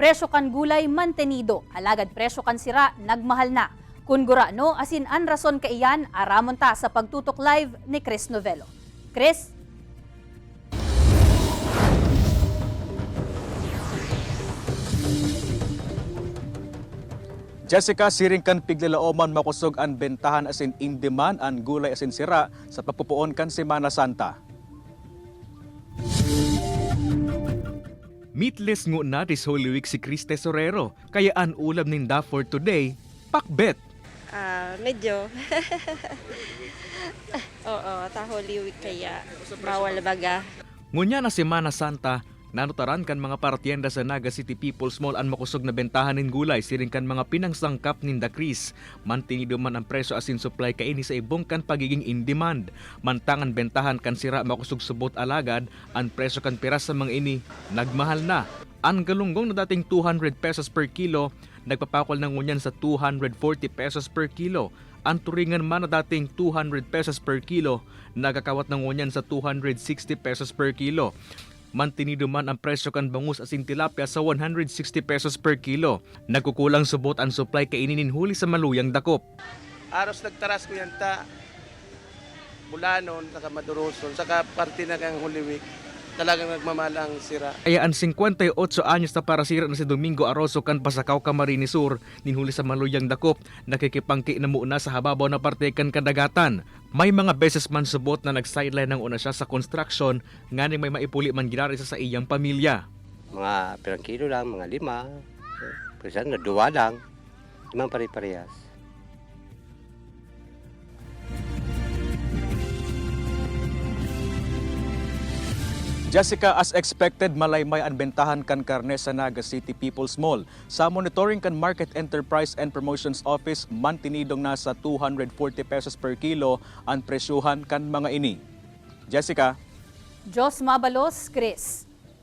Presyo kan gulay mantenido, alagad presyo kan sira nagmahal na. Kun gurano asin an rason kaiyan aramon ta sa pagtutok live ni Chris Novelo. Chris? Jessica, siring kan piglalooman makusog ang bentahan asin in demand ang gulay asin sira sa pagpupuon kan Semana Santa. Meatless ngu na this Holy Week si Chris Tesorero, kaya ang ulam ninda for today, pakbet. Medyo. Oo, ta Holy Week kaya bawal baga. Ngunya na Semana Santa, nanutaran kan mga partienda sa Naga City People's Mall ang makusog na bentahan nin gulay siring kan mga pinangsangkap ninda Chris. Mantinido man ang presyo asin supply kaini sa ibong kan pagiging in demand. Mantangan bentahan kan sira makusog subot alagad, ang presyo kan piras sa mga ini nagmahal na. Ang galunggong na dating 200 pesos per kilo, nagpapakol ng ngunyan sa 240 pesos per kilo. Ang turingan man na dating 200 pesos per kilo, nagkakawat ng ngunyan sa 260 pesos per kilo. Mantinido man ang presyo kan bangus asin tilapia sa 160 pesos per kilo. Nagkukulang subot ang supply kaininin huli sa maluyang dakop. Aros nagtaras ko yan ta. Bulanon, saka Maduroson, saka parte na kang Holy Week. Talagang nagmamahal ang sira. Kaya ang 58 anyos na para sira na si Domingo Aroso kan Pasakaw Camarines Sur, ninhuli sa maluyang dakop, nakikipangki na muna sa hababaw na parte kan kadagatan. May mga beses man subot na nag-sideline ng una siya sa construction, nganing may maipuli man ginari sa iyang pamilya. Mga pirang kilo lang, mga 5. Kasi na 2 lang. 5 pare-parehas. Jessica, as expected, malaymay ang bentahan kan karne sa Naga City People's Mall. Sa monitoring kan Market Enterprise and Promotions Office, mantinidong nasa 240 pesos per kilo ang presyuhan kan mga ini. Jessica? Jos Mabalos, Chris.